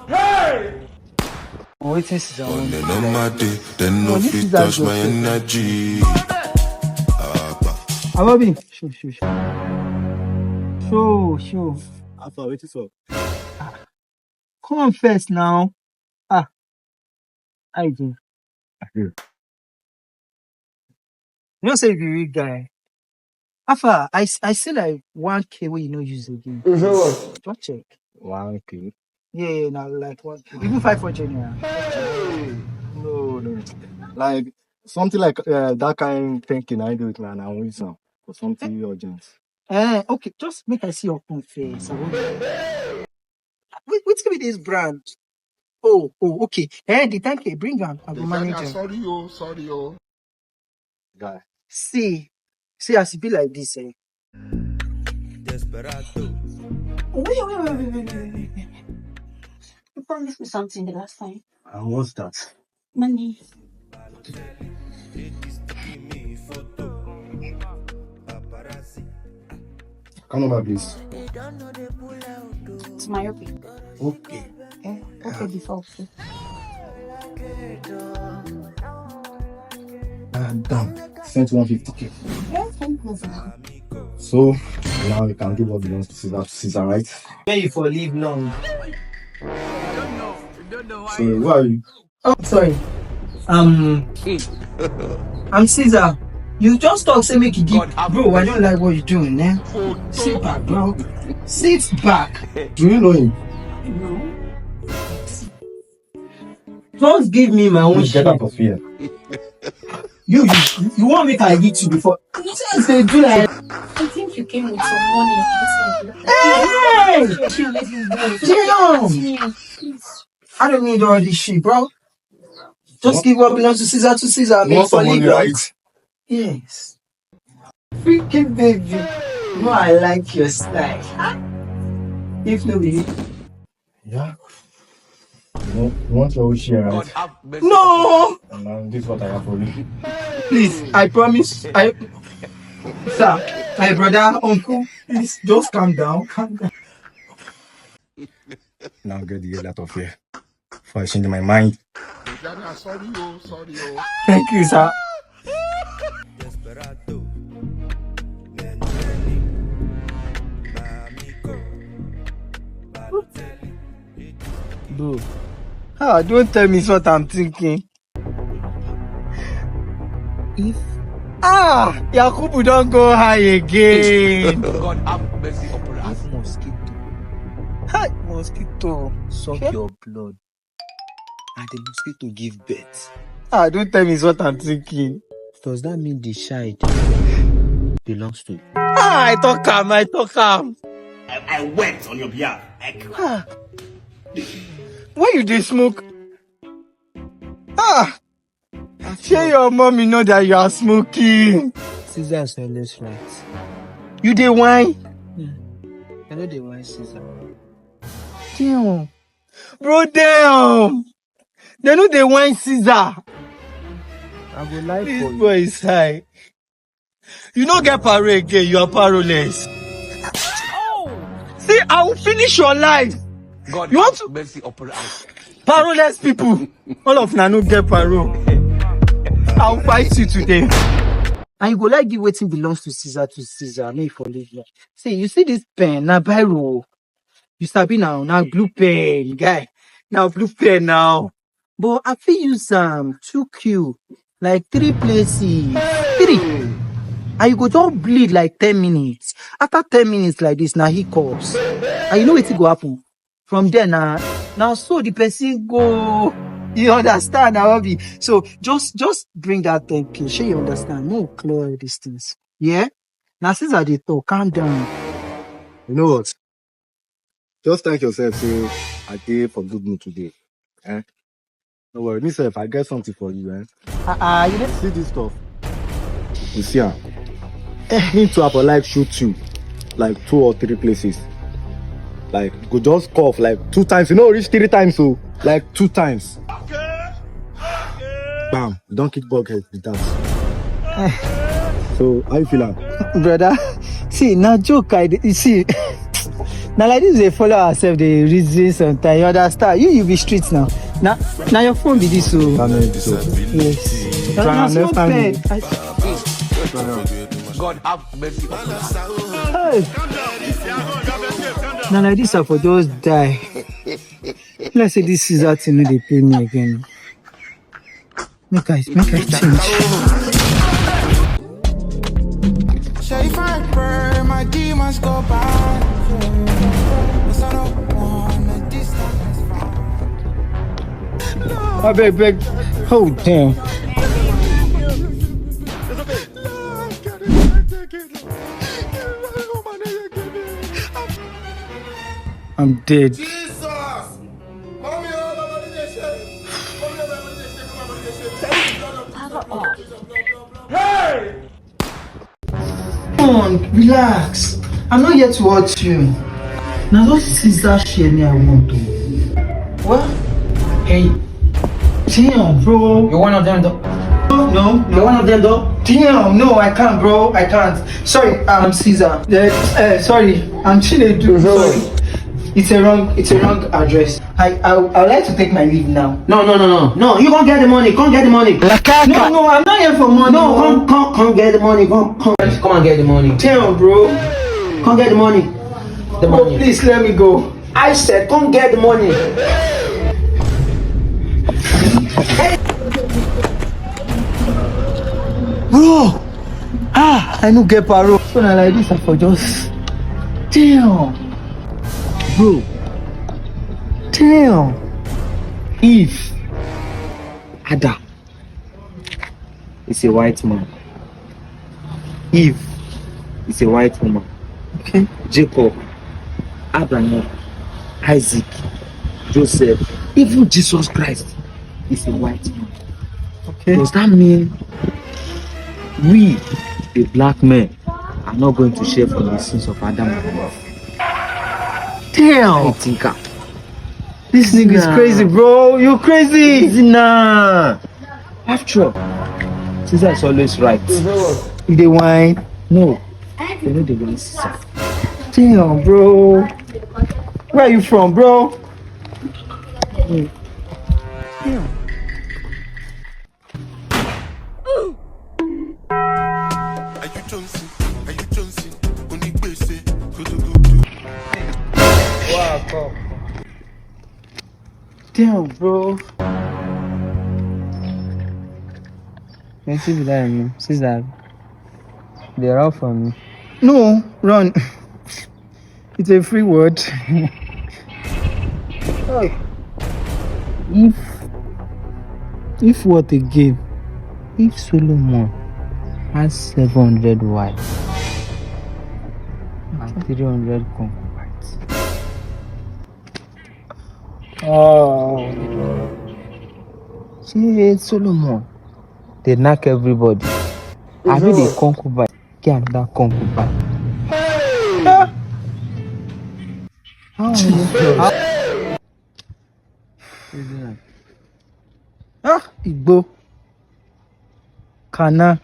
Hey! Wait, is on my day, then no fit touch my energy. Ababi, show. After waiting for. Come on first now. I do. You know, say if you real guy. Alpha, I see like 1K where you know use again. You say what? Just check. 1K. Yeah, now like 1K. Even 500 naira. No. Like something like that kind thinking I do it, man. I want some for something urgent. Okay, just make I see your phone face. Wait be this brand. Oh, okay. The 10K, bring on. I will manage him. Sorry, yo. Guy. See as it be like this, eh? Desperado. Wait. You promised me something the last time. And what's that? Money. Come over, please. It's my okay. Okay. Okay, before okay. And done. Sent 150K. Yeah, thank you. So now we can give what belongs to Caesar, right? Where you for live long? So who are you? Oh, sorry. I'm Caesar. You just talk, say make you give. Bro, I don't like what you're doing, eh? Sit back, bro. Sit back. Do you know him? No. Just give me my own Get shit. out of here. You want me to eat you before? You just they do like. I think you came with some money. Hey! Let him go. Damn! Please. I don't need all this shit, bro. Just give what belongs to Caesar. You want some money, right? Yes. Freaking baby. No, I like your style. If no be. Yeah. You want your own share, right? No! And now this is what I have for you. Please, I promise. Sir, my brother, uncle, please just calm down. Now get the hell out of here. Before I change my mind. Sorry, yo. Thank you, sir. Desperado. Bro. Don't tell me what I'm thinking. If Yakubu don't go high again. God have mercy upon us. If mosquito suck your blood and the mosquito give birth. Don't tell me what I'm thinking. Does that mean the child belongs to you? I talk am. I went on your behalf. Why you dey smoke? Share your mommy know that you are smoking. Caesar is always right. You dey whine? I know dey whine Caesar. Damn. Bro, damn. They know dey whine Caesar. I go lie for you. This boy is high. You no get paro again, you are paroless. See, I will finish your life. God You want have mercy upon us. Paroless people. All of na no get paro. I'll fight you today. And you go like give wetin belongs to Caesar. May for live like. See, you see this pen, na biro. You sabi now blue pen, guy. Now blue pen now. But I feel use 2Q, like 3 places. 3. And you go just bleed like 10 minutes. After 10 minutes like this, now hiccups. And you know what go happen? From there now so the person go. You understand, Awabi? So just bring that 10K. Sure you understand? No clear these things. Yeah? Now since I did talk, calm down. You know what? Just thank yourself, say I did for good mood today. No worry, me if I get something for you, you didn't see this stuff. You see her. Into our life shoot you like 2 or 3 places. Like go just cough like 2 times. You know, reach 3 times, so like 2 times. Bam, don't kick bug head with that. So how you feeling? Brother, See, now joke, you see. Now like this, they follow ourselves, they reason sometimes. You understand? You be streets now. Now your phone be this so. Yes. Now small pen. God have mercy upon us. Hey. Now like this, I for just die. Let's say this is that thing they pay me again. Make I change. My demons go by. I beg. Oh damn. I'm dead. Come on, relax. I'm not here to hurt you. Now those scissors share me I want to. What? Hey. Damn, bro. You're one of them, though. No. You're one of them, though. Damn, no, I can't, bro. I can't. Sorry, I'm Caesar. Sorry, I'm Chinedu. Sorry. It's a wrong address. I would like to take my leave now. No. You can't get the money. Come get the money. No, I'm not here for money. No, come get the money. Come and get the money. Damn, bro. Come get the money. Bro, please let me go. I said, come get the money. Bro. I no get paro. So now like this, I for just. Damn. Bro. Damn. If Ada is a white man, Eve is a white woman, Okay. Jacob, Abraham, Isaac, Joseph, even Jesus Christ is a white man. Okay. Does that mean we, the black men, are not going to share from the sins of Adam and Eve? Damn. I think This nigga is crazy, bro. You crazy. nah. After all, Caesar is always right. You dey whine. No, you know the one Caesar. Damn, bro. Where are you from, bro? Damn. Damn, bro. Let's see that, Caesar. They're all from me. No, run. It's a free word. If what again? If Solomon has 700 wives and 300 concubines. Oh. See, Solomon, they knock everybody. I mean, the concubine get another concubine. Igbo. Kana.